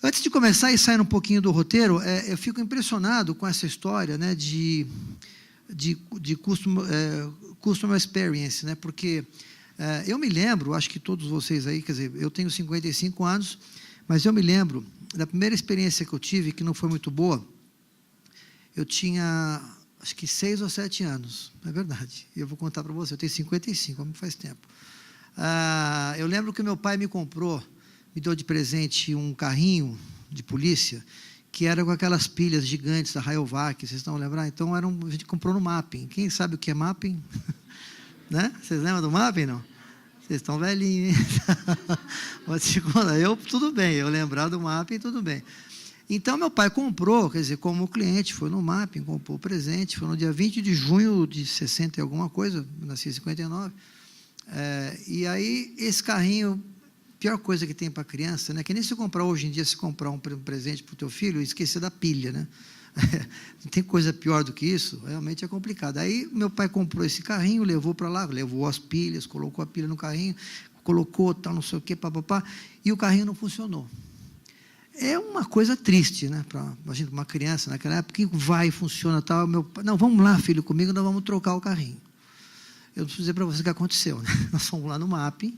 Antes de começar e sair um pouquinho do roteiro, eu fico impressionado com essa história, né, de customer experience, né, porque eu me lembro, acho que todos vocês aí, quer dizer, eu tenho 55 anos, mas eu me lembro da primeira experiência que eu tive, que não foi muito boa. Eu tinha, acho que 6 ou 7 anos, é verdade, eu vou contar para você, eu tenho 55, como faz tempo. Eu lembro que meu pai me deu de presente um carrinho de polícia, que era com aquelas pilhas gigantes da Rayovac, vocês estão lembrando? Então, a gente comprou no mapping. Quem sabe o que é mapping? Né? Vocês lembram do mapping, não? Vocês estão velhinhos, hein? Tudo bem, eu lembrar do mapping, tudo bem. Então, meu pai comprou, quer dizer, como cliente, foi no mapping, comprou o presente, foi no dia 20 de junho de 60 e alguma coisa, nasci em 59, e aí, esse carrinho, pior coisa que tem para criança, né? Que nem se comprar hoje em dia, se comprar um presente para o teu filho e esquecer da pilha, né? Não tem coisa pior do que isso, realmente é complicado. Aí meu pai comprou esse carrinho, levou para lá, levou as pilhas, colocou a pilha no carrinho, colocou tal, não sei o quê, papapá, e o carrinho não funcionou. É uma coisa triste, né? Imagina, uma criança naquela época, que vai e funciona tal, meu pai, não, vamos lá, filho, comigo, nós vamos trocar o carrinho. Eu preciso dizer para você o que aconteceu, né? Nós fomos lá no mapping,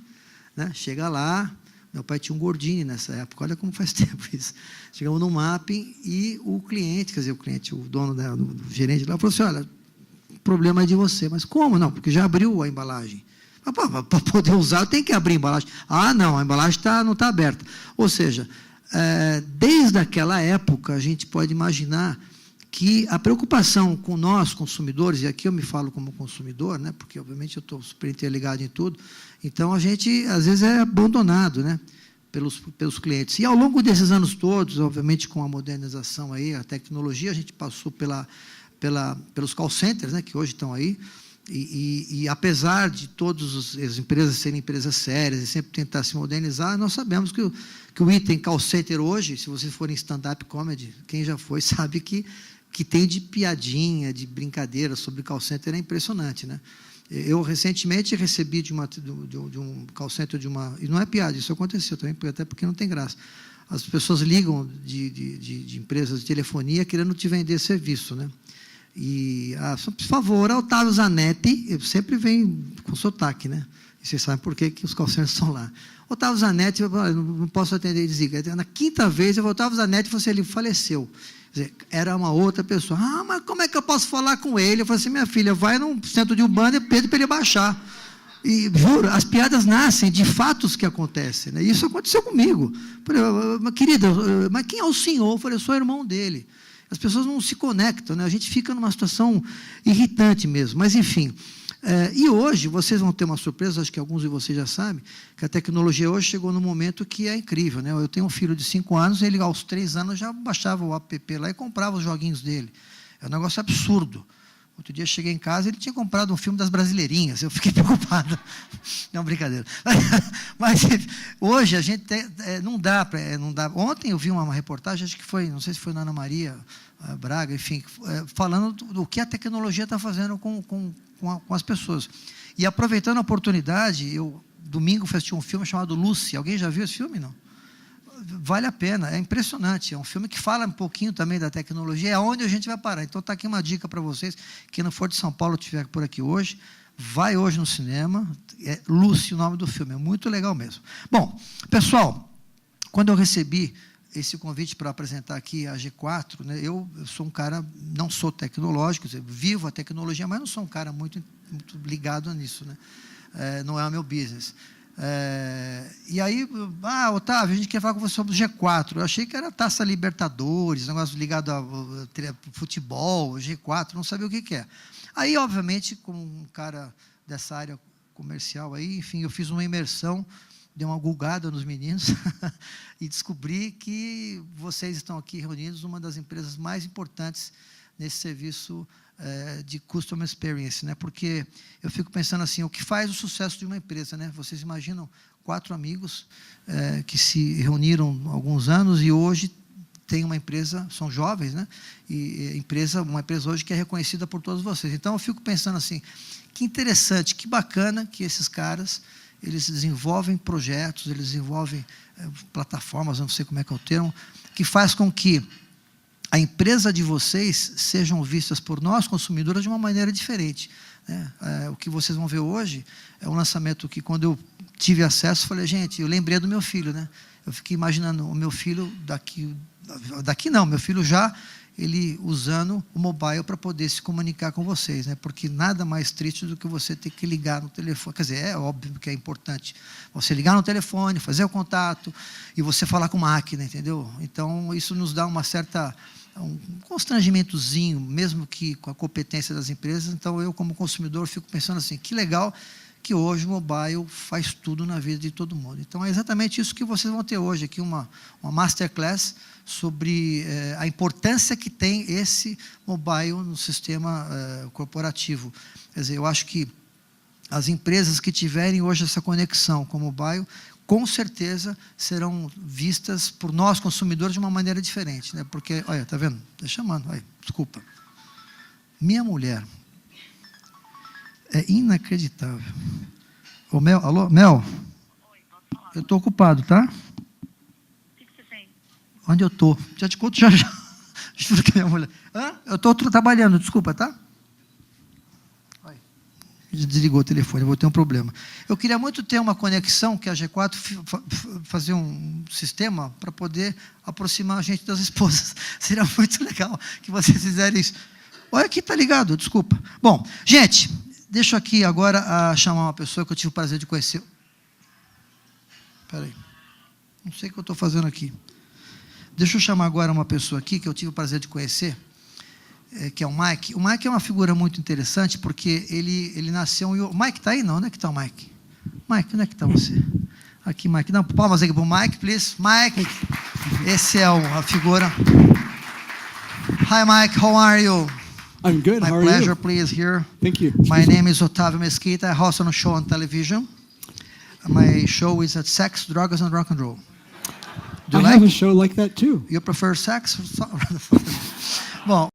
né? Chega lá, meu pai tinha um Gordini nessa época, olha como faz tempo isso. Chegamos no mapping e o cliente, quer dizer, o dono, o gerente lá, falou assim, olha, o problema é de você. Mas como não? Porque já abriu a embalagem. Para poder usar, tem que abrir a embalagem. Ah, não, a embalagem não está aberta. Ou seja, desde aquela época, a gente pode imaginar que a preocupação com nós, consumidores, e aqui eu me falo como consumidor, né, porque, obviamente, eu estou super interligado em tudo, então, a gente, às vezes, é abandonado, né, pelos clientes. E, ao longo desses anos todos, obviamente, com a modernização, aí, a tecnologia, a gente passou pelos call centers, né, que hoje estão aí, e apesar de todas as empresas serem empresas sérias e sempre tentar se modernizar, nós sabemos que o item call center hoje, se vocês forem stand-up comedy, quem já foi sabe que tem de piadinha, de brincadeira sobre call center é impressionante, né? Eu, recentemente, recebi de um call center e não é piada, isso aconteceu também, até porque não tem graça. As pessoas ligam de empresas de telefonia querendo te vender serviço, né? E, por favor, Otávio Zanetti, sempre vem com sotaque, né? E vocês sabem por que os call centers estão lá. Otávio Zanetti, eu não posso atender, desliga. Na quinta vez, eu vou, Otávio Zanetti, ele faleceu. Quer dizer, era uma outra pessoa. Mas como é que eu posso falar com ele? Eu falei assim, minha filha, vai no centro de Umbanda e pede para ele baixar. E, juro, as piadas nascem de fatos que acontecem, né? Isso aconteceu comigo. Eu falei, querida, mas quem é o senhor? Eu falei, eu sou irmão dele. As pessoas não se conectam, né? A gente fica numa situação irritante mesmo. Mas, enfim, e hoje, vocês vão ter uma surpresa, acho que alguns de vocês já sabem, que a tecnologia hoje chegou num momento que é incrível, né? Eu tenho um filho de 5 anos, ele aos 3 anos já baixava o app lá e comprava os joguinhos dele. É um negócio absurdo. Outro dia cheguei em casa, ele tinha comprado um filme das Brasileirinhas, eu fiquei preocupado. Não, brincadeira. Mas hoje a gente não dá. Ontem eu vi uma reportagem, acho que foi, não sei se foi na Ana Maria Braga, enfim, falando do que a tecnologia está fazendo com as pessoas. E aproveitando a oportunidade, domingo assisti um filme chamado Lucy. Alguém já viu esse filme? Não? Vale a pena, é impressionante. É um filme que fala um pouquinho também da tecnologia, é onde a gente vai parar. Então, está aqui uma dica para vocês, quem não for de São Paulo, estiver por aqui hoje, vai hoje no cinema, é Lucy o nome do filme, é muito legal mesmo. Bom, pessoal, quando eu recebi esse convite para apresentar aqui a G4, né, eu sou um cara, não sou tecnológico, vivo a tecnologia, mas não sou um cara muito ligado nisso, né? Não é o meu business. E aí, Otávio, a gente quer falar com você sobre o G4. Eu achei que era Taça Libertadores, negócio ligado a futebol, G4, não sabia o que é. Aí, obviamente, como um cara dessa área comercial aí, enfim, eu fiz uma imersão, dei uma gulgada nos meninos e descobri que vocês estão aqui reunidos numa das empresas mais importantes nesse serviço de Customer Experience, né? Porque eu fico pensando assim, o que faz o sucesso de uma empresa, né? Vocês imaginam 4 amigos que se reuniram há alguns anos e hoje tem uma empresa, são jovens, né? E uma empresa hoje que é reconhecida por todos vocês. Então, eu fico pensando assim, que interessante, que bacana que esses caras, eles desenvolvem projetos, eles desenvolvem plataformas, não sei como é que é o termo, que faz com que a empresa de vocês sejam vistas por nós, consumidores, de uma maneira diferente, né? O que vocês vão ver hoje é um lançamento que, quando eu tive acesso, falei, gente, eu lembrei do meu filho, né? Eu fiquei imaginando o meu filho meu filho já, ele usando o mobile para poder se comunicar com vocês, né? Porque nada mais triste do que você ter que ligar no telefone. Quer dizer, é óbvio que é importante você ligar no telefone, fazer o contato e você falar com máquina, entendeu? Então, isso nos dá um constrangimentozinho, mesmo que com a competência das empresas. Então, eu, como consumidor, fico pensando assim, que legal que hoje o mobile faz tudo na vida de todo mundo. Então, é exatamente isso que vocês vão ter hoje aqui, uma masterclass sobre a importância que tem esse mobile no sistema corporativo. Quer dizer, eu acho que as empresas que tiverem hoje essa conexão com o mobile, com certeza serão vistas por nós, consumidores, de uma maneira diferente, né? Porque, olha, tá vendo? Está chamando, olha, desculpa. Minha mulher... É inacreditável. Ô, Mel, alô? Mel? Oi, posso falar? Eu estou ocupado, tá? O que você tem? Onde eu estou? Já te conto já. Juro que minha mulher... Eu estou trabalhando, desculpa, tá? Oi. Desligou o telefone, eu vou ter um problema. Eu queria muito ter uma conexão, que a G4 fazer um sistema para poder aproximar a gente das esposas. Seria muito legal que vocês fizerem isso. Olha aqui, tá ligado, desculpa. Bom, gente... Deixa eu aqui agora chamar uma pessoa que eu tive o prazer de conhecer. Espera aí. Não sei o que eu estou fazendo aqui. Deixa eu chamar agora uma pessoa aqui que eu tive o prazer de conhecer, que é o Mike. O Mike é uma figura muito interessante, porque ele nasceu em... O Mike está aí? Não, onde é que está o Mike? Mike, onde é que está você? Aqui, Mike. Dá palmas aqui para o Mike, please. Mike, esse é a figura. Hi, Mike, how are you? I'm good. My How are pleasure, you? please, here. Thank you. My name is Otávio Mesquita. I host a show on television. My show is at Sex, Drugs, and Rock and Roll. Do I you have a like? show like that too. You prefer sex? Bom,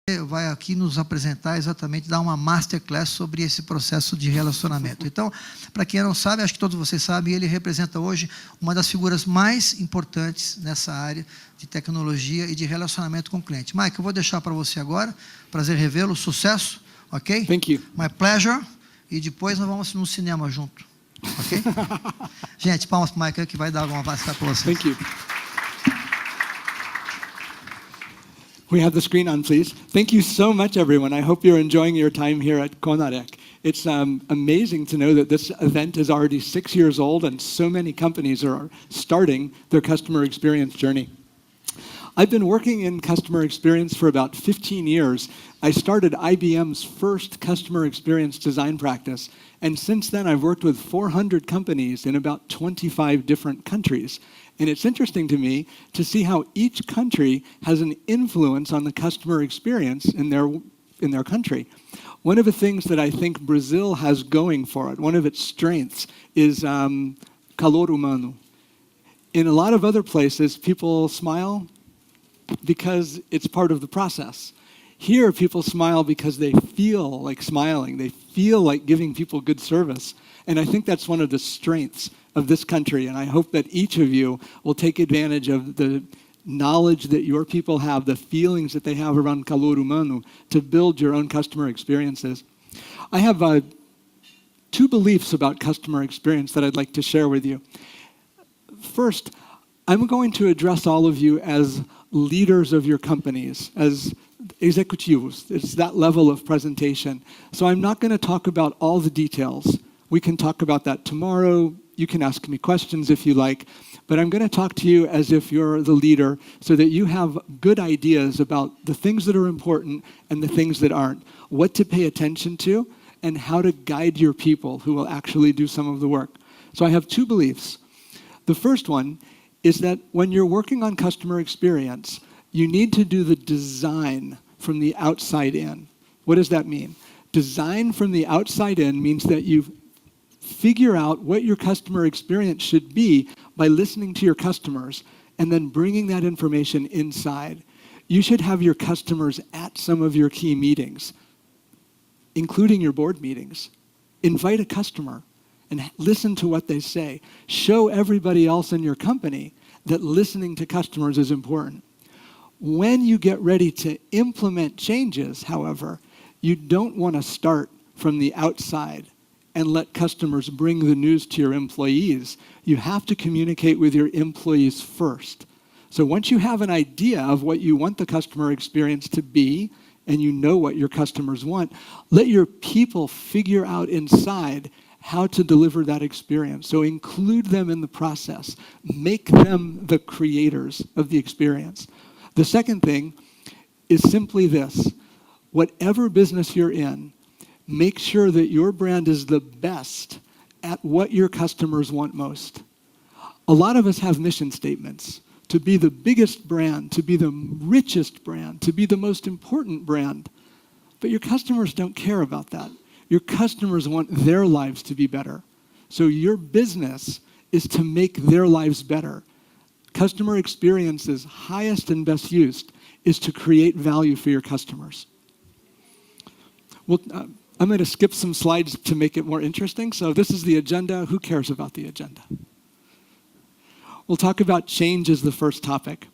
ele vai aqui nos apresentar exatamente, dar uma masterclass sobre esse processo de relacionamento. Então, para quem não sabe, acho que todos vocês sabem, ele representa hoje uma das figuras mais importantes nessa área de tecnologia e de relacionamento com o cliente. Mike, eu vou deixar para você agora, prazer revê-lo, sucesso, ok? Thank you. My pleasure, e depois nós vamos no cinema junto, ok? Gente, palmas para o Mike, que vai dar alguma vasta para vocês. Thank you. We have the screen on, please. Thank you so much, everyone. I hope you're enjoying your time here at CONAREC. It's amazing to know that this event is already 6 years old and so many companies are starting their customer experience journey. I've been working in customer experience for about 15 years. I started IBM's first customer experience design practice, and since then I've worked with 400 companies in about 25 different countries. And it's interesting to me to see how each country has an influence on the customer experience in their country. One of the things that I think Brazil has going for it, one of its strengths, is calor humano. In a lot of other places, people smile because it's part of the process. Here, people smile because they feel like smiling. They feel like giving people good service. And I think that's one of the strengths of this country. And I hope that each of you will take advantage of the knowledge that your people have, the feelings that they have around calor humano, to build your own customer experiences. I have 2 beliefs about customer experience that I'd like to share with you. First, I'm going to address all of you as leaders of your companies, as executivos. It's that level of presentation. So I'm not going to talk about all the details. We can talk about that tomorrow. You can ask me questions if you like. But I'm going to talk to you as if you're the leader so that you have good ideas about the things that are important and the things that aren't, what to pay attention to, and how to guide your people who will actually do some of the work. So I have 2 beliefs. The first one is that when you're working on customer experience, you need to do the design from the outside in. What does that mean? Design from the outside in means that you figure out what your customer experience should be by listening to your customers and then bringing that information inside. You should have your customers at some of your key meetings, including your board meetings. Invite a customer and listen to what they say. Show everybody else in your company that listening to customers is important. When you get ready to implement changes, however, you don't want to start from the outside and let customers bring the news to your employees. You have to communicate with your employees first. So once you have an idea of what you want the customer experience to be, and you know what your customers want, let your people figure out inside how to deliver that experience. So include them in the process. Make them the creators of the experience. The second thing is simply this. Whatever business you're in, make sure that your brand is the best at what your customers want most. A lot of us have mission statements to be the biggest brand, to be the richest brand, to be the most important brand. But your customers don't care about that. Your customers want their lives to be better. So your business is to make their lives better. Customer experience's highest and best use is to create value for your customers. Well, I'm going to skip some slides to make it more interesting. So this is the agenda. Who cares about the agenda? We'll talk about change as the first topic.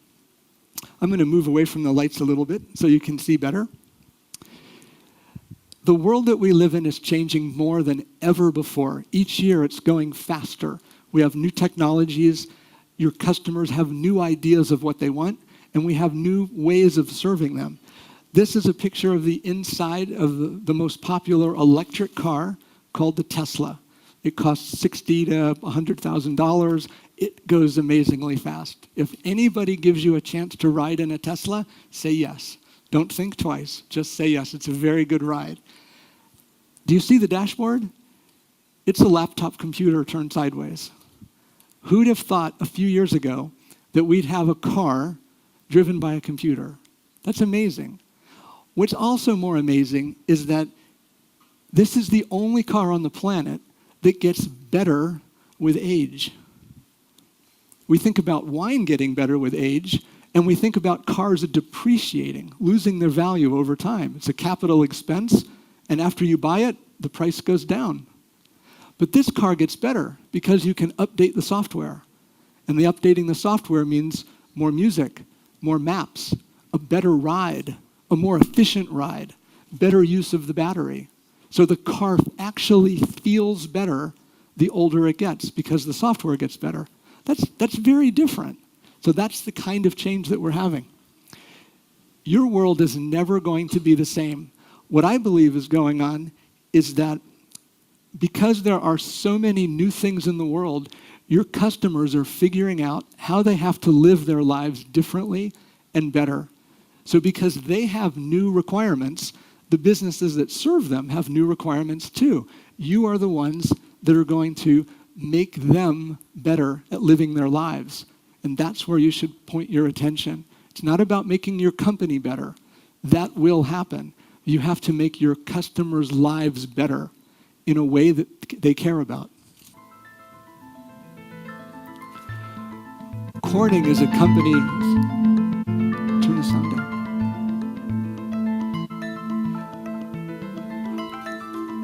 I'm going to move away from the lights a little bit so you can see better. The world that we live in is changing more than ever before. Each year it's going faster. We have new technologies. Your customers have new ideas of what they want, and we have new ways of serving them. This is a picture of the inside of the most popular electric car called the Tesla. It costs $60,000 to $100,000. It goes amazingly fast. If anybody gives you a chance to ride in a Tesla, say yes. Don't think twice. Just say yes. It's a very good ride. Do you see the dashboard? It's a laptop computer turned sideways. Who'd have thought a few years ago that we'd have a car driven by a computer? That's amazing. What's also more amazing is that this is the only car on the planet that gets better with age. We think about wine getting better with age, and we think about cars depreciating, losing their value over time. It's a capital expense, and after you buy it, the price goes down. But this car gets better because you can update the software. And the updating the software means more music, more maps, a better ride, a more efficient ride, better use of the battery. So the car actually feels better the older it gets because the software gets better. That's very different. So that's the kind of change that we're having. Your world is never going to be the same. What I believe is going on is that because there are so many new things in the world, your customers are figuring out how they have to live their lives differently and better. So because they have new requirements, the businesses that serve them have new requirements too. You are the ones that are going to make them better at living their lives. And that's where you should point your attention. It's not about making your company better. That will happen. You have to make your customers' lives better in a way that they care about. Corning is a company. Turn the sound down.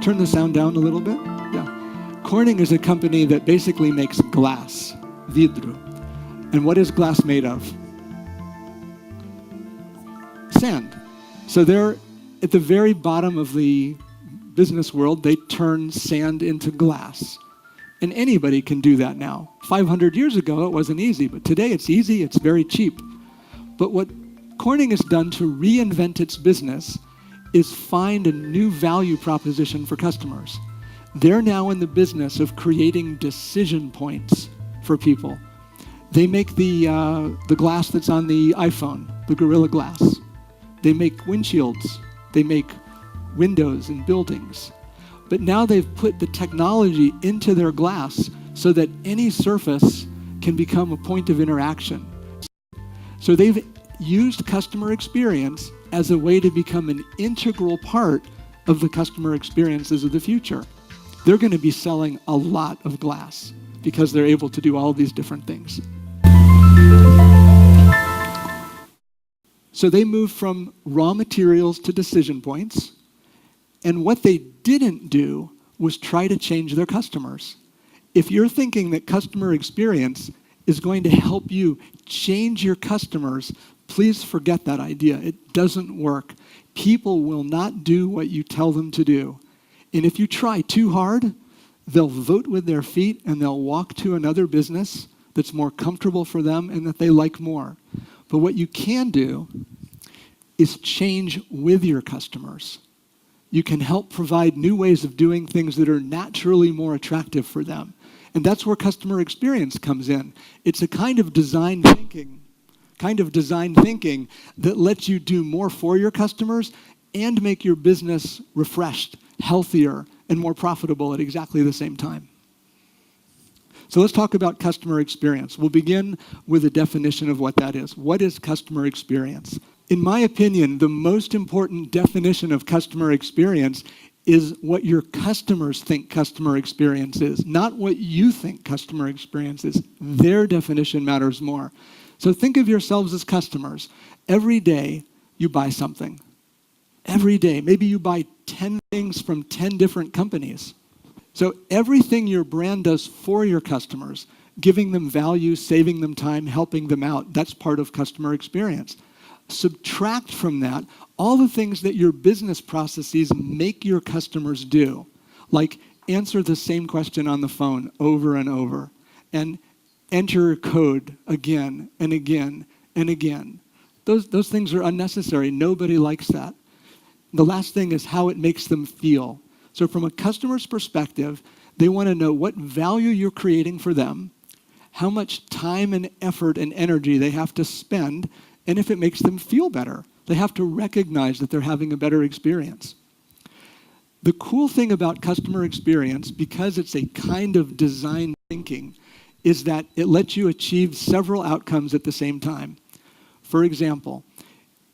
Turn the sound down a little bit. Yeah. Corning is a company that basically makes glass, vidro. And what is glass made of? Sand. So they're at the very bottom of the business world. They turn sand into glass. And anybody can do that now. 500 years ago, it wasn't easy, but today it's easy, it's very cheap. But what Corning has done to reinvent its business is find a new value proposition for customers. They're now in the business of creating decision points for people. They make the glass that's on the iPhone, the Gorilla Glass. They make windshields. They make windows in buildings. But now they've put the technology into their glass so that any surface can become a point of interaction. So they've used customer experience as a way to become an integral part of the customer experiences of the future. They're going to be selling a lot of glass because they're able to do all these different things. So they moved from raw materials to decision points. And what they didn't do was try to change their customers. If you're thinking that customer experience is going to help you change your customers, please forget that idea. It doesn't work. People will not do what you tell them to do. And if you try too hard, they'll vote with their feet and they'll walk to another business that's more comfortable for them and that they like more. But what you can do is change with your customers. You can help provide new ways of doing things that are naturally more attractive for them. And that's where customer experience comes in. It's a kind of design thinking that lets you do more for your customers and make your business refreshed, healthier, and more profitable at exactly the same time. So let's talk about customer experience. We'll begin with a definition of what that is. What is customer experience? In my opinion, the most important definition of customer experience is what your customers think customer experience is, not what you think customer experience is. Their definition matters more. So think of yourselves as customers. Every day, you buy something. Every day. Maybe you buy 10 things from 10 different companies. So everything your brand does for your customers, giving them value, saving them time, helping them out, that's part of customer experience. Subtract from that all the things that your business processes make your customers do, like answer the same question on the phone over and over, and enter code again and again and again. Those things are unnecessary. Nobody likes that. The last thing is how it makes them feel. So from a customer's perspective, they want to know what value you're creating for them, how much time and effort and energy they have to spend, and if it makes them feel better. They have to recognize that they're having a better experience. The cool thing about customer experience, because it's a kind of design thinking, is that it lets you achieve several outcomes at the same time. For example,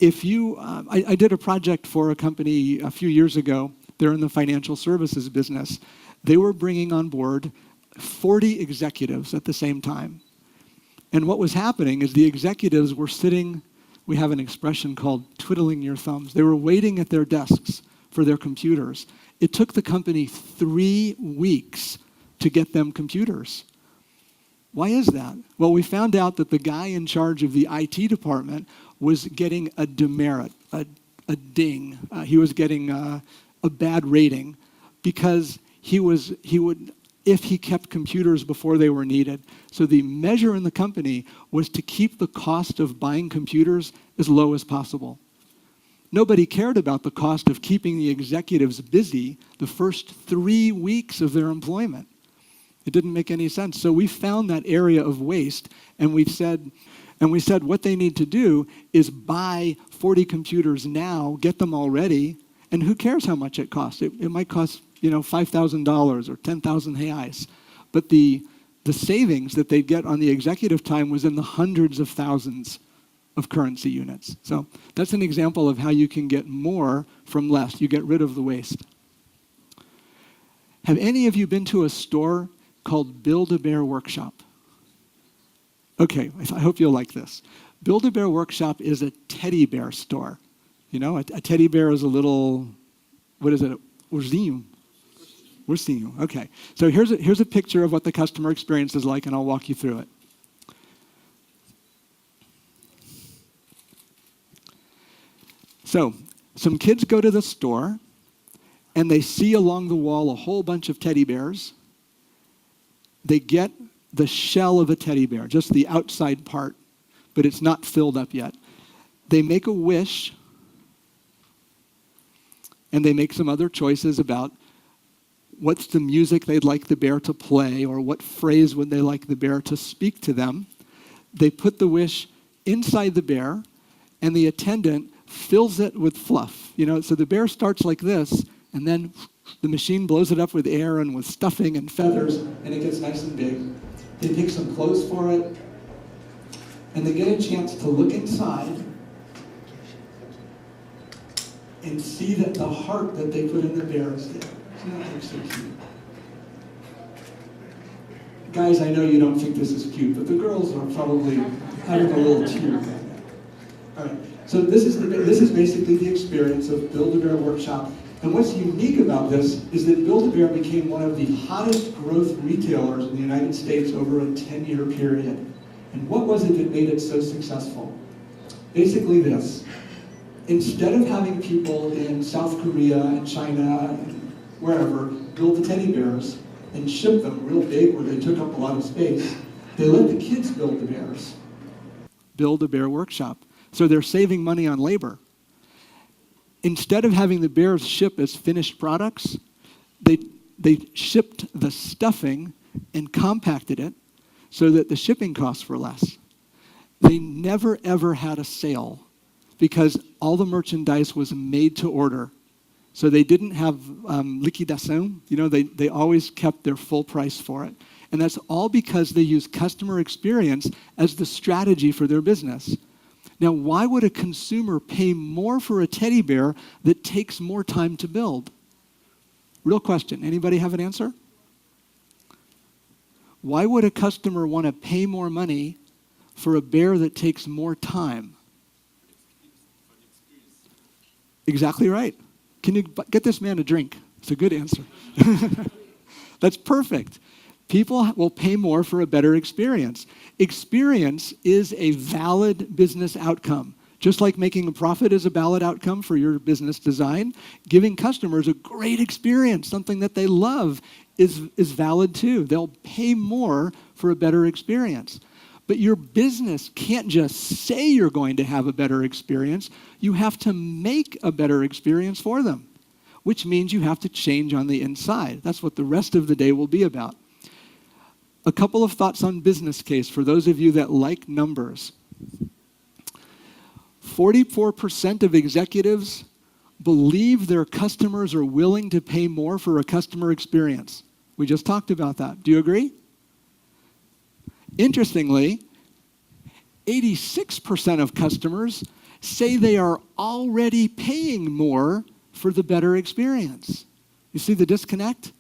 if you, I did a project for a company a few years ago. They're in the financial services business. They were bringing on board 40 executives at the same time. And what was happening is the executives were sitting, we have an expression called twiddling your thumbs. They were waiting at their desks for their computers. It took the company 3 weeks to get them computers. Why is that? Well, we found out that the guy in charge of the IT department was getting a demerit, a ding. He was getting a bad rating because he would, if he kept computers before they were needed. So the measure in the company was to keep the cost of buying computers as low as possible. Nobody cared about the cost of keeping the executives busy the first 3 weeks of their employment. It didn't make any sense. So we found that area of waste, and we said what they need to do is buy 40 computers now, get them all ready, and who cares how much it costs? It might cost, $5,000 or 10,000 reais. But the savings that they'd get on the executive time was in the hundreds of thousands of currency units. So that's an example of how you can get more from less. You get rid of the waste. Have any of you been to a store called Build-A-Bear Workshop? Okay, I hope you'll like this. Build-A-Bear Workshop is a teddy bear store. A teddy bear is a little, what is it? Ursinho. Okay. So here's a picture of what the customer experience is like, and I'll walk you through it. So some kids go to the store, and they see along the wall a whole bunch of teddy bears. They get the shell of a teddy bear, just the outside part, but it's not filled up yet. They make a wish, and they make some other choices about what's the music they'd like the bear to play, or what phrase would they like the bear to speak to them. They put the wish inside the bear, and the attendant fills it with fluff. So the bear starts like this, and then the machine blows it up with air and with stuffing and feathers, and it gets nice and big. They pick some clothes for it, and they get a chance to look inside and see that the heart that they put in the bear is there. Isn't that so cute? Guys, I know you don't think this is cute, but the girls are probably having a little tear right now. All right, so this is basically the experience of Build-A-Bear Workshop. And what's unique about this is that Build-A-Bear became one of the hottest growth retailers in the United States over a 10-year period. And what was it that made it so successful? Basically this. Instead of having people in South Korea and China and wherever build the teddy bears and ship them real big where they took up a lot of space, they let the kids build the bears. Build-A-Bear workshop. So they're saving money on labor. Instead of having the bears ship as finished products, they shipped the stuffing and compacted it so that the shipping costs were less. They never ever had a sale because all the merchandise was made to order. So they didn't have liquidation. They always kept their full price for it. And that's all because they use customer experience as the strategy for their business. Now, why would a consumer pay more for a teddy bear that takes more time to build? Real question. Anybody have an answer? Why would a customer want to pay more money for a bear that takes more time? Exactly right. Can you get this man a drink? It's a good answer. That's perfect. People will pay more for a better experience. Experience is a valid business outcome. Just like making a profit is a valid outcome for your business design, giving customers a great experience, something that they love, is valid too. They'll pay more for a better experience. But your business can't just say you're going to have a better experience. You have to make a better experience for them, which means you have to change on the inside. That's what the rest of the day will be about. A couple of thoughts on business case for those of you that like numbers. 44% of executives believe their customers are willing to pay more for a customer experience. We just talked about that. Do you agree? Interestingly, 86% of customers say they are already paying more for the better experience. You see the disconnect?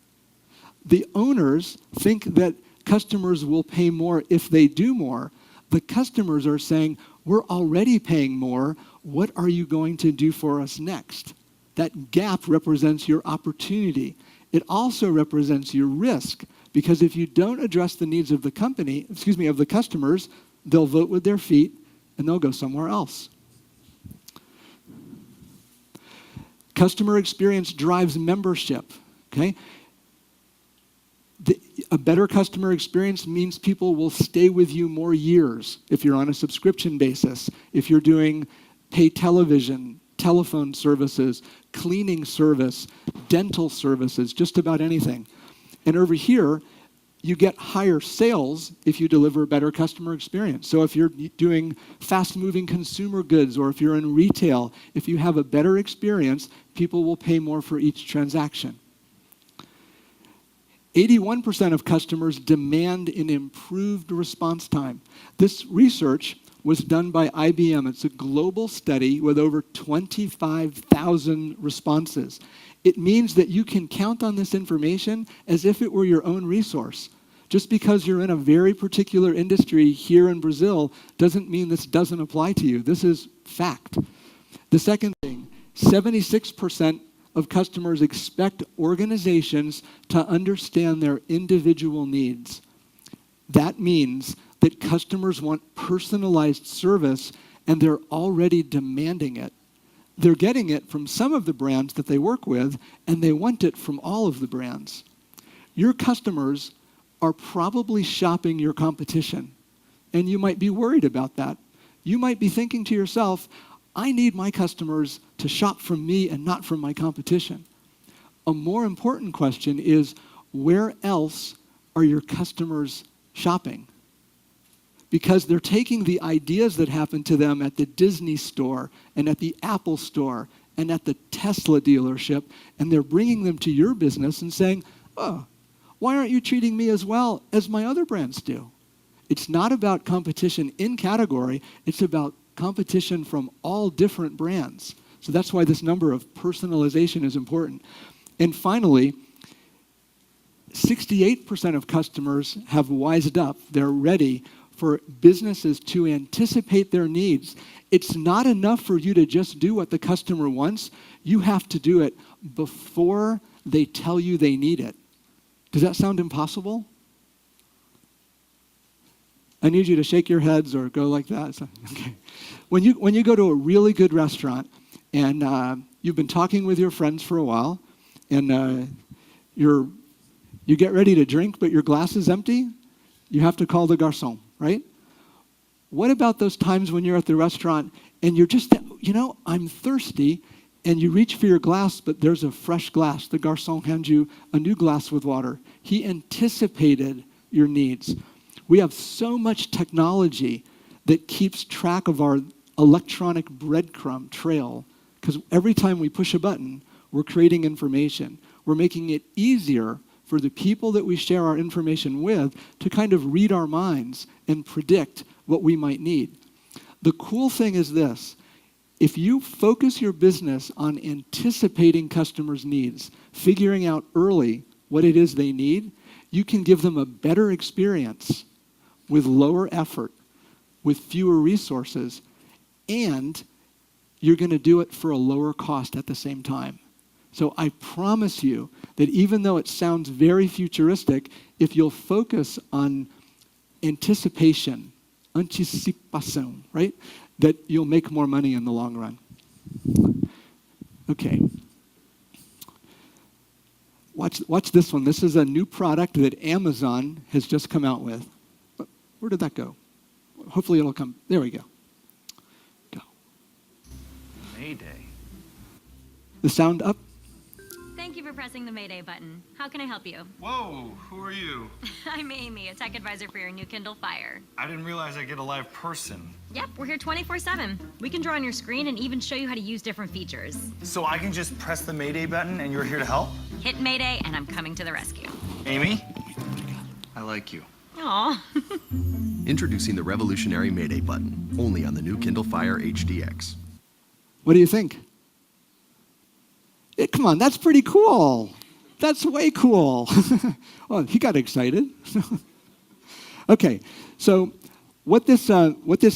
The owners think that customers will pay more if they do more. The customers are saying, we're already paying more. What are you going to do for us next? That gap represents your opportunity. It also represents your risk, because if you don't address the needs of the of the customers, they'll vote with their feet and they'll go somewhere else. Customer experience drives membership, okay? A better customer experience means people will stay with you more years if you're on a subscription basis, if you're doing pay television, telephone services, cleaning service, dental services, just about anything. And over here, you get higher sales if you deliver a better customer experience. So if you're doing fast-moving consumer goods, or if you're in retail, if you have a better experience, people will pay more for each transaction. 81% of customers demand an improved response time. This research was done by IBM. It's a global study with over 25,000 responses. It means that you can count on this information as if it were your own resource. Just because you're in a very particular industry here in Brazil doesn't mean this doesn't apply to you. This is fact. The second thing, 76% of customers expect organizations to understand their individual needs. That means that customers want personalized service, and they're already demanding it. They're getting it from some of the brands that they work with, and they want it from all of the brands. Your customers are probably shopping your competition, and you might be worried about that. You might be thinking to yourself, I need my customers to shop from me and not from my competition. A more important question is, where else are your customers shopping? Because they're taking the ideas that happen to them at the Disney store and at the Apple store and at the Tesla dealership, and they're bringing them to your business and saying, oh, why aren't you treating me as well as my other brands do? It's not about competition in category, it's about competition from all different brands. So that's why this number of personalization is important. And finally, 68% of customers have wised up. They're ready for businesses to anticipate their needs. It's not enough for you to just do what the customer wants. You have to do it before they tell you they need it. Does that sound impossible? I need you to shake your heads or go like that. Okay. When you go to a really good restaurant and you've been talking with your friends for a while and you get ready to drink but your glass is empty, you have to call the garçon, right? What about those times when you're at the restaurant and you're just, I'm thirsty, and you reach for your glass, but there's a fresh glass. The garçon hands you a new glass with water. He anticipated your needs. We have so much technology that keeps track of our electronic breadcrumb trail, because every time we push a button, we're creating information. We're making it easier for the people that we share our information with to kind of read our minds and predict what we might need. The cool thing is this: if you focus your business on anticipating customers' needs, figuring out early what it is they need, you can give them a better experience with lower effort, with fewer resources, and you're going to do it for a lower cost at the same time. So I promise you that even though it sounds very futuristic, if you'll focus on anticipation, right? That you'll make more money in the long run. Okay. Watch this one. This is a new product that Amazon has just come out with. Where did that go? Hopefully it'll come. There we go. Go. Mayday. The sound up. Thank you for pressing the Mayday button. How can I help you? Whoa, who are you? I'm Amy, a tech advisor for your new Kindle Fire. I didn't realize I'd get a live person. Yep, we're here 24/7. We can draw on your screen and even show you how to use different features. So I can just press the Mayday button and you're here to help? Hit Mayday and I'm coming to the rescue. Amy, I like you. Aw. Introducing the revolutionary Mayday button, only on the new Kindle Fire HDX. What do you think? Come on, that's pretty cool. That's way cool. Oh, he got excited. Okay, so what this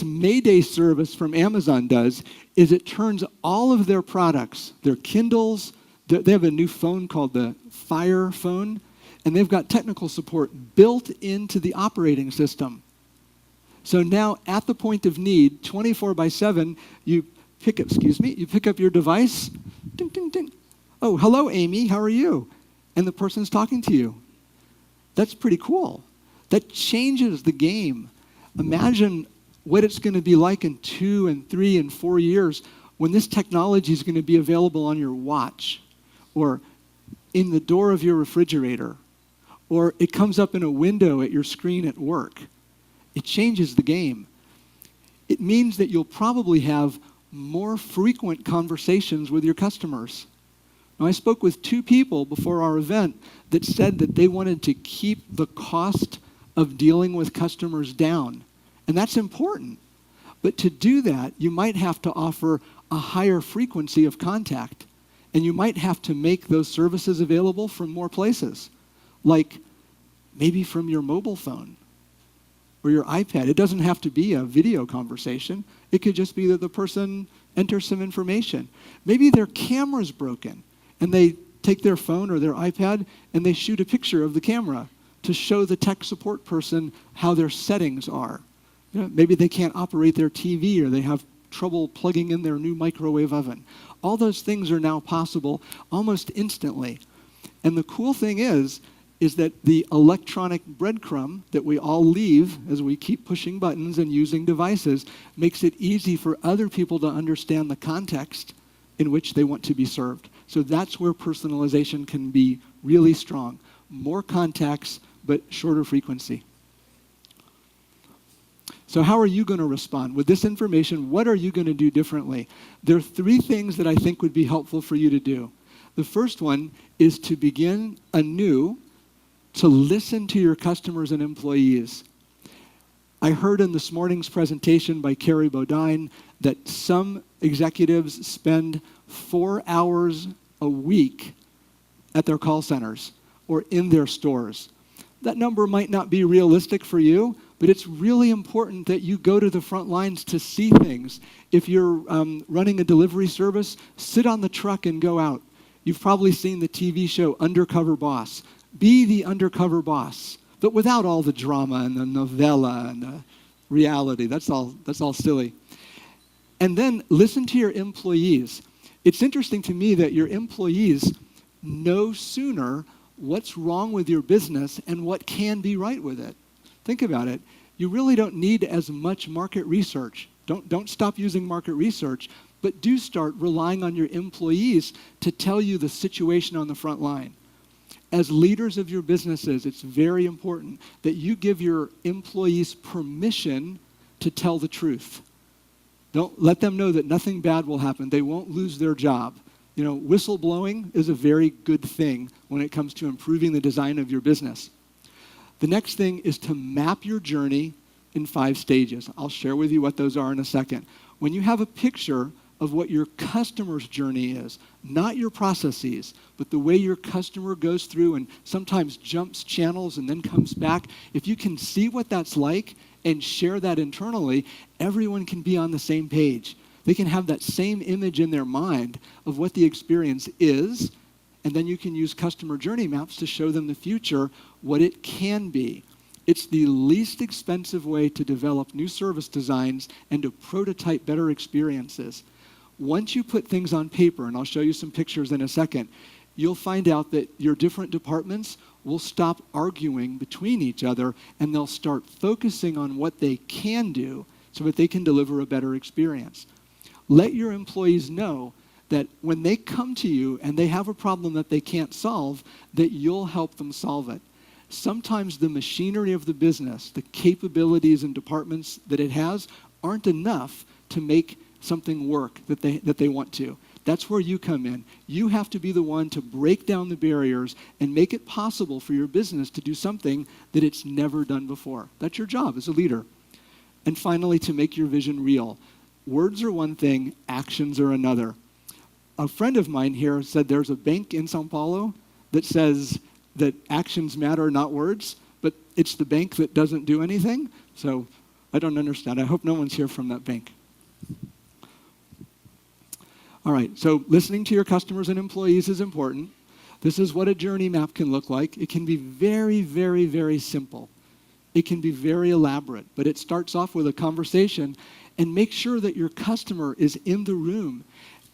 Mayday service from Amazon does is it turns all of their products, their Kindles, they have a new phone called the Fire phone, and they've got technical support built into the operating system. So now at the point of need, 24/7, you pick up your device, ding, ding, ding. Oh, hello, Amy, how are you? And the person's talking to you. That's pretty cool. That changes the game. Imagine what it's going to be like in 2 and 3 and 4 years when this technology is going to be available on your watch or in the door of your refrigerator, or it comes up in a window at your screen at work. It changes the game. It means that you'll probably have more frequent conversations with your customers. Now, I spoke with 2 people before our event that said that they wanted to keep the cost of dealing with customers down. And that's important. But to do that, you might have to offer a higher frequency of contact. And you might have to make those services available from more places, like maybe from your mobile phone or your iPad. It doesn't have to be a video conversation. It could just be that the person enters some information. Maybe their camera's broken, and they take their phone or their iPad and they shoot a picture of the camera to show the tech support person how their settings are. Maybe they can't operate their TV or they have trouble plugging in their new microwave oven. All those things are now possible almost instantly. And the cool thing is that the electronic breadcrumb that we all leave as we keep pushing buttons and using devices makes it easy for other people to understand the context in which they want to be served. So that's where personalization can be really strong. More contacts, but shorter frequency. So how are you going to respond? With this information, what are you going to do differently? There are 3 things that I think would be helpful for you to do. The first one is to begin anew to listen to your customers and employees. I heard in this morning's presentation by Carrie Bodine that some executives spend 4 hours a week at their call centers or in their stores. That number might not be realistic for you, But it's really important that you go to the front lines to see things. If you're running a delivery service, sit on the truck and go out. You've probably seen the TV show Undercover Boss. Be the undercover boss, but without all the drama and the novella and the reality. That's all silly. And then listen to your employees. It's interesting to me that your employees know sooner what's wrong with your business and what can be right with it. Think about it. You really don't need as much market research. Don't stop using market research, but do start relying on your employees to tell you the situation on the front line. As leaders of your businesses, it's very important that you give your employees permission to tell the truth. Don't let them know that nothing bad will happen. They won't lose their job. You know, whistleblowing is a very good thing when it comes to improving the design of your business. The next thing is to map your journey in 5 stages. I'll share with you what those are in a second. When you have a picture of what your customer's journey is, not your processes, but the way your customer goes through and sometimes jumps channels and then comes back, if you can see what that's like and share that internally, everyone can be on the same page. They can have that same image in their mind of what the experience is, and then you can use customer journey maps to show them the future, what it can be. It's the least expensive way to develop new service designs and to prototype better experiences. Once you put things on paper, and I'll show you some pictures in a second, you'll find out that your different departments will stop arguing between each other and they'll start focusing on what they can do so that they can deliver a better experience. Let your employees know that when they come to you and they have a problem that they can't solve, that you'll help them solve it. Sometimes the machinery of the business, the capabilities and departments that it has, aren't enough to make something work that they want to. That's where you come in. You have to be the one to break down the barriers and make it possible for your business to do something that it's never done before. That's your job as a leader. And finally, to make your vision real. Words are one thing, actions are another. A friend of mine here said there's a bank in Sao Paulo that says that actions matter, not words, but it's the bank that doesn't do anything. So I don't understand. I hope no one's here from that bank. All right, so listening to your customers and employees is important. This is what a journey map can look like. It can be very, very, very simple. It can be very elaborate, but it starts off with a conversation, and make sure that your customer is in the room.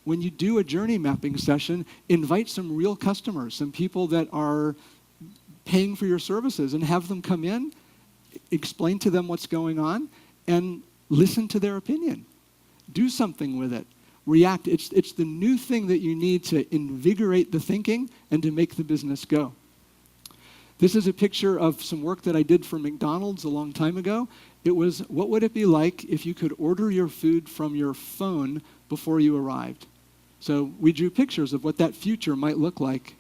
When you do a journey mapping session, invite some real customers, some people that are paying for your services, and have them come in, explain to them what's going on, and listen to their opinion. Do something with it. React. It's the new thing that you need to invigorate the thinking and to make the business go. This is a picture of some work that I did for McDonald's a long time ago. It was, what would it be like if you could order your food from your phone before you arrived? So we drew pictures of what that future might look like.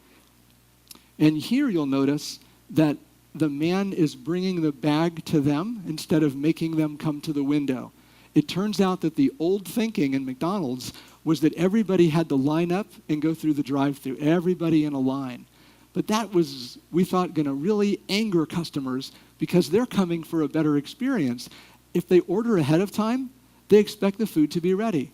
And here you'll notice that the man is bringing the bag to them instead of making them come to the window. It turns out that the old thinking in McDonald's was that everybody had to line up and go through the drive-thru, everybody in a line. But that was, we thought, going to really anger customers because they're coming for a better experience. If they order ahead of time, they expect the food to be ready.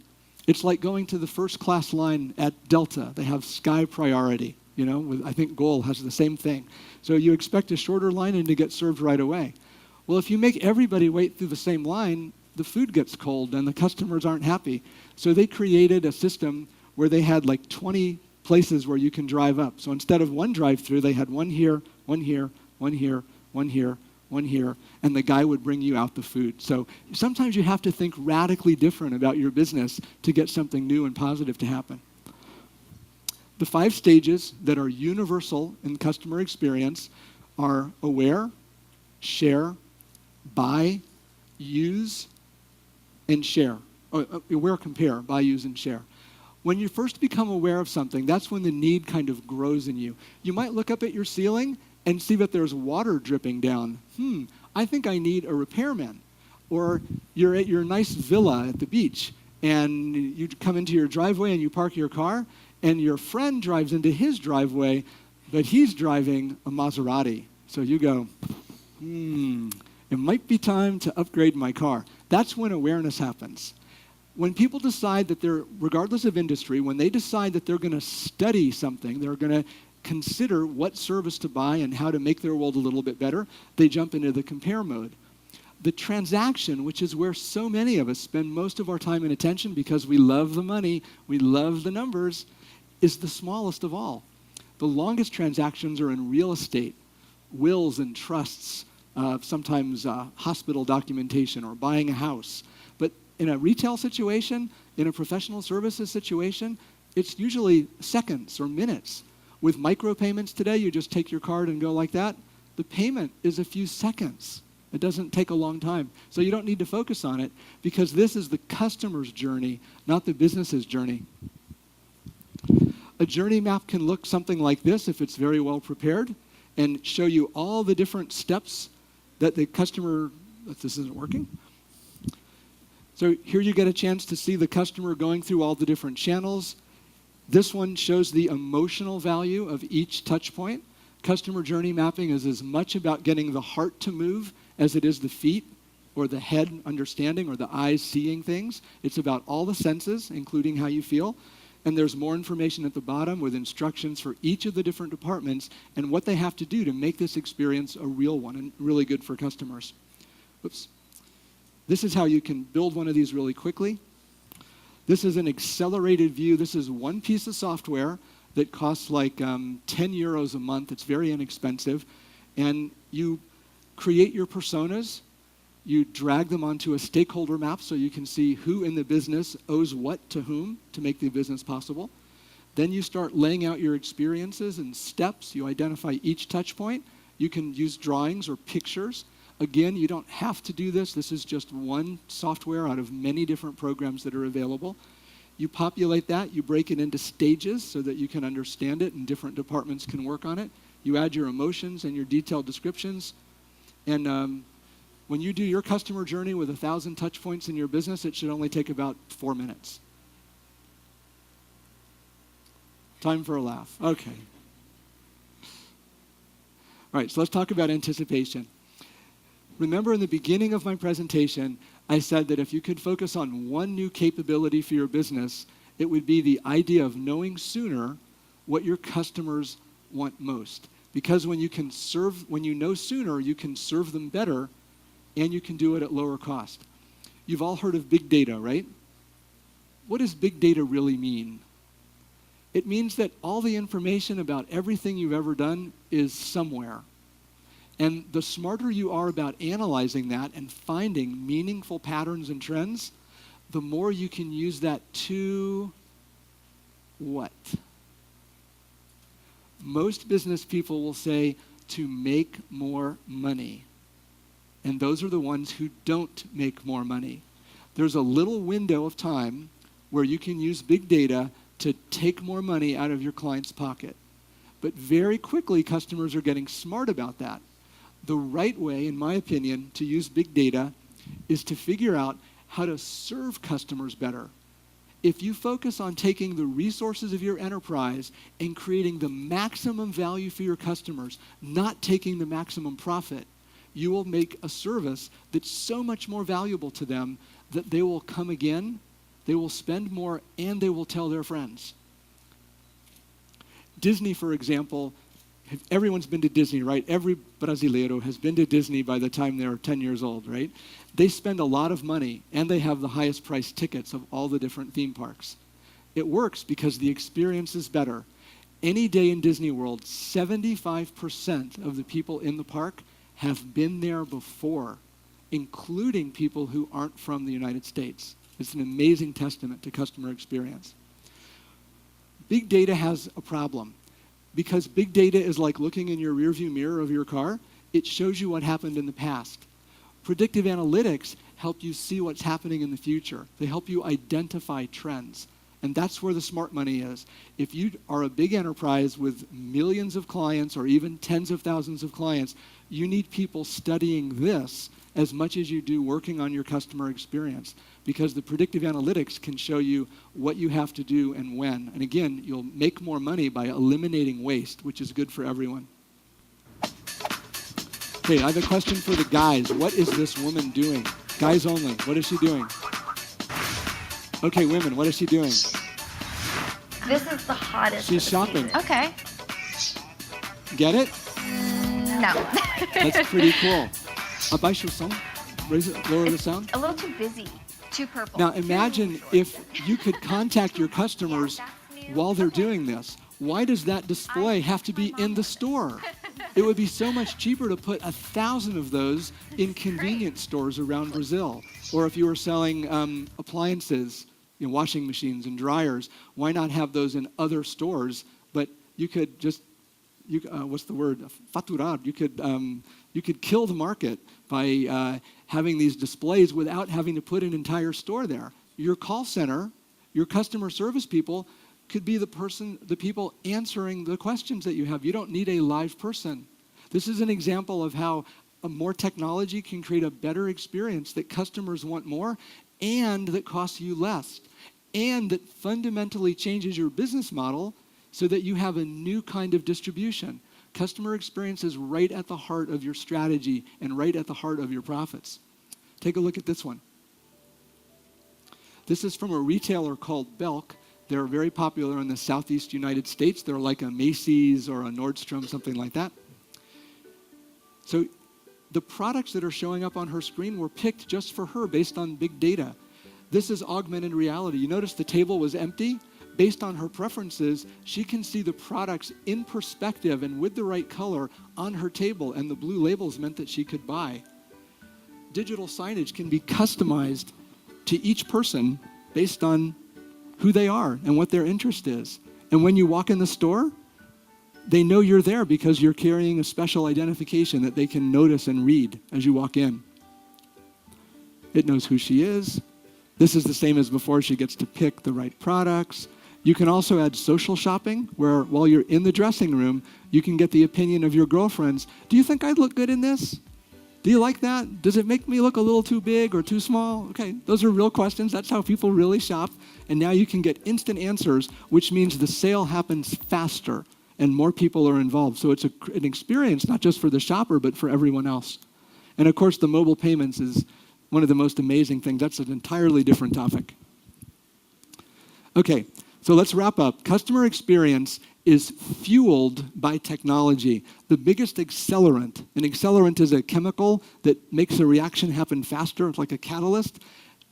It's like going to the first class line at Delta. They have sky priority, you know, I think Goal has the same thing. So you expect a shorter line and to get served right away. Well, if you make everybody wait through the same line, the food gets cold and the customers aren't happy. So they created a system where they had like 20 places where you can drive up. So instead of one drive-through, they had one here, one here, one here, one here, one here, and the guy would bring you out the food. So sometimes you have to think radically different about your business to get something new and positive to happen. The 5 stages that are universal in customer experience are aware, share, buy, use, and share. Aware, compare, buy, use, and share. When you first become aware of something, that's when the need kind of grows in you. You might look up at your ceiling and see that there's water dripping down. I think I need a repairman. Or you're at your nice villa at the beach, and you come into your driveway and you park your car, and your friend drives into his driveway, but he's driving a Maserati. So you go, and It might be time to upgrade my car. That's when awareness happens. When people decide that they're, regardless of industry, when they decide that they're going to study something, they're going to consider what service to buy and how to make their world a little bit better, they jump into the compare mode. The transaction, which is where so many of us spend most of our time and attention because we love the money, we love the numbers, is the smallest of all. The longest transactions are in real estate, wills and trusts, sometimes hospital documentation or buying a house. But in a retail situation, in a professional services situation, it's usually seconds or minutes. With micropayments today, you just take your card and go like that. The payment is a few seconds. It doesn't take a long time. So you don't need to focus on it because this is the customer's journey, not the business's journey. A journey map can look something like this if it's very well prepared and show you all the different steps that the customer, this isn't working. So here you get a chance to see the customer going through all the different channels. This one shows the emotional value of each touch point. Customer journey mapping is as much about getting the heart to move as it is the feet or the head understanding or the eyes seeing things. It's about all the senses, including how you feel. And there's more information at the bottom with instructions for each of the different departments and what they have to do to make this experience a real one and really good for customers. Oops. This is how you can build one of these really quickly. This is an accelerated view. This is one piece of software that costs like 10 euros a month. It's very inexpensive. And you create your personas. You drag them onto a stakeholder map so you can see who in the business owes what to whom to make the business possible. Then you start laying out your experiences and steps. You identify each touch point. You can use drawings or pictures. Again, you don't have to do this. This is just one software out of many different programs that are available. You populate that. You break it into stages so that you can understand it and different departments can work on it. You add your emotions and your detailed descriptions. And when you do your customer journey with 1,000 touch points in your business, it should only take about 4 minutes. Time for a laugh. Okay. All right, so let's talk about anticipation. Remember in the beginning of my presentation, I said that if you could focus on one new capability for your business, it would be the idea of knowing sooner what your customers want most. Because when you know sooner, you can serve them better and you can do it at lower cost. You've all heard of big data, right? What does big data really mean? It means that all the information about everything you've ever done is somewhere. And the smarter you are about analyzing that and finding meaningful patterns and trends, the more you can use that to what? Most business people will say to make more money. And those are the ones who don't make more money. There's a little window of time where you can use big data to take more money out of your client's pocket. But very quickly, customers are getting smart about that. The right way, in my opinion, to use big data is to figure out how to serve customers better. If you focus on taking the resources of your enterprise and creating the maximum value for your customers, not taking the maximum profit, you will make a service that's so much more valuable to them that they will come again, they will spend more, and they will tell their friends. Disney, for example, everyone's been to Disney, right? Every brasileiro has been to Disney by the time they're 10 years old, right? They spend a lot of money, and they have the highest priced tickets of all the different theme parks. It works because the experience is better. Any day in Disney World, 75% of the people in the park have been there before, including people who aren't from the United States. It's an amazing testament to customer experience. Big data has a problem. Because big data is like looking in your rearview mirror of your car, it shows you what happened in the past. Predictive analytics help you see what's happening in the future. They help you identify trends. And that's where the smart money is. If you are a big enterprise with millions of clients or even tens of thousands of clients, you need people studying this as much as you do working on your customer experience, because the predictive analytics can show you what you have to do and when. And again, you'll make more money by eliminating waste, which is good for everyone. Okay, I have a question for the guys. What is this woman doing? Guys only. What is she doing? Okay, women, what is she doing? This is the hottest. She's of the shopping. season. Okay. Get it? No. That's pretty cool. Abaisho sound? Raise it, lower the sound. A little too busy. Too purple. Now imagine if you could contact your customers while they're doing this. Why does that display have to be in the store? It would be so much cheaper to put 1,000 of those in convenience stores around Brazil. Or if you were selling appliances, washing machines and dryers, why not have those in other stores? But you could just, what's the word? Faturar. You could kill the market by having these displays without having to put an entire store there. Your call center, your customer service people could be the people answering the questions that you have. You don't need a live person. This is an example of how more technology can create a better experience that customers want more and that costs you less and that fundamentally changes your business model so that you have a new kind of distribution. Customer experience is right at the heart of your strategy and right at the heart of your profits. Take a look at this one. This is from a retailer called Belk. They're very popular in the Southeast United States. They're like a Macy's or a Nordstrom, something like that. So the products that are showing up on her screen were picked just for her based on big data. This is augmented reality. You notice the table was empty? Based on her preferences, she can see the products in perspective and with the right color on her table, and the blue labels meant that she could buy. Digital signage can be customized to each person based on who they are and what their interest is. And when you walk in the store, they know you're there because you're carrying a special identification that they can notice and read as you walk in. It knows who she is. This is the same as before. She gets to pick the right products. You can also add social shopping, where while you're in the dressing room, you can get the opinion of your girlfriends. Do you think I'd look good in this? Do you like that? Does it make me look a little too big or too small? Okay, those are real questions. That's how people really shop. And now you can get instant answers, which means the sale happens faster and more people are involved. So it's an experience not just for the shopper, but for everyone else. And of course, the mobile payments is one of the most amazing things. That's an entirely different topic. Okay, so let's wrap up. Customer experience is fueled by technology. The biggest accelerant, an accelerant is a chemical that makes a reaction happen faster. It's like a catalyst.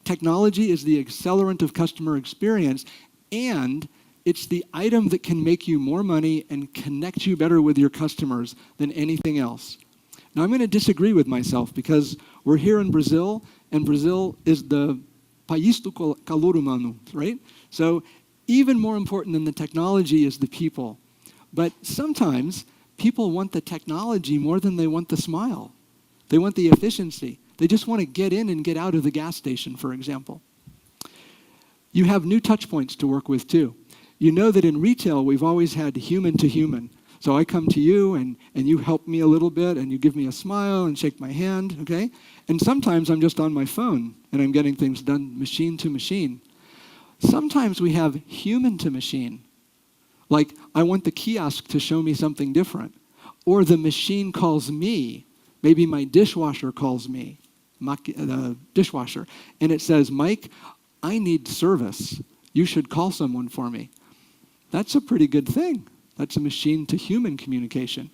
Technology is the accelerant of customer experience, and it's the item that can make you more money and connect you better with your customers than anything else. Now, I'm going to disagree with myself because we're here in Brazil, and Brazil is the país do calor humano, right? So even more important than the technology is the people. But sometimes people want the technology more than they want the smile. They want the efficiency. They just want to get in and get out of the gas station, for example. You have new touch points to work with, too. You know that in retail, we've always had human to human. So I come to you, and you help me a little bit, and you give me a smile and shake my hand, okay? And sometimes I'm just on my phone, and I'm getting things done machine to machine. Sometimes we have human to machine. Like, I want the kiosk to show me something different. Or the machine calls me. Maybe my dishwasher calls me, the dishwasher. And it says, Mike, I need service. You should call someone for me. That's a pretty good thing. That's a machine to human communication.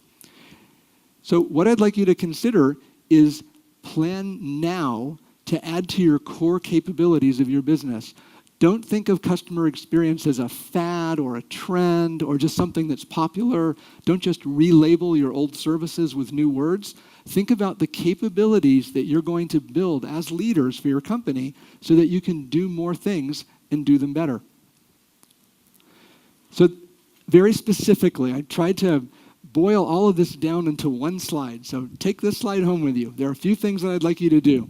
So what I'd like you to consider is plan now to add to your core capabilities of your business. Don't think of customer experience as a fad or a trend or just something that's popular. Don't just relabel your old services with new words. Think about the capabilities that you're going to build as leaders for your company so that you can do more things and do them better. So very specifically, I tried to boil all of this down into one slide. So take this slide home with you. There are a few things that I'd like you to do.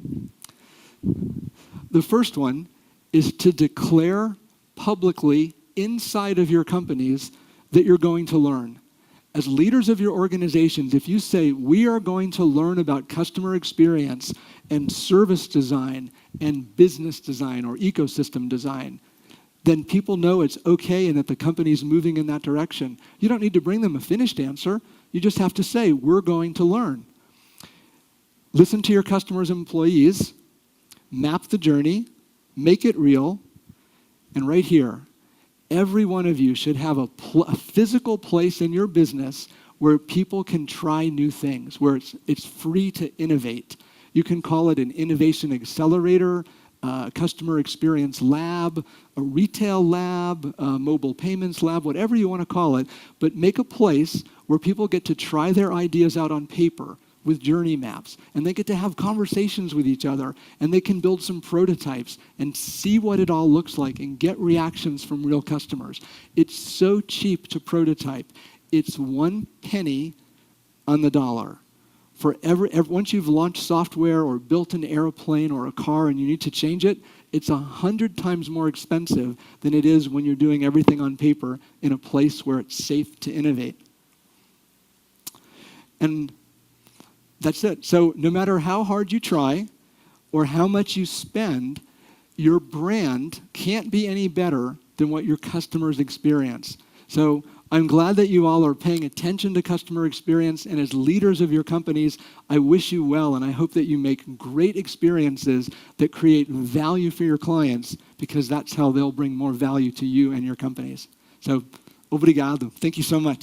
The first one is to declare publicly inside of your companies that you're going to learn. As leaders of your organizations, if you say, we are going to learn about customer experience and service design and business design or ecosystem design, then people know it's okay and that the company's moving in that direction. You don't need to bring them a finished answer. You just have to say, we're going to learn. listen to your customers' employees, map the journey, make it real, and right here, every one of you should have a physical place in your business where people can try new things, where it's free to innovate. You can call it an innovation accelerator, a customer experience lab, a retail lab, a mobile payments lab, whatever you want to call it, but make a place where people get to try their ideas out on paper with journey maps, and they get to have conversations with each other, and they can build some prototypes and see what it all looks like and get reactions from real customers. It's so cheap to prototype. It's 1 penny on the dollar. Once you've launched software or built an airplane or a car and you need to change it, it's 100 times more expensive than it is when you're doing everything on paper in a place where it's safe to innovate. And that's it. So no matter how hard you try or how much you spend, your brand can't be any better than what your customers experience. So I'm glad that you all are paying attention to customer experience, and as leaders of your companies, I wish you well, and I hope that you make great experiences that create value for your clients, because that's how they'll bring more value to you and your companies. So, obrigado. Thank you so much.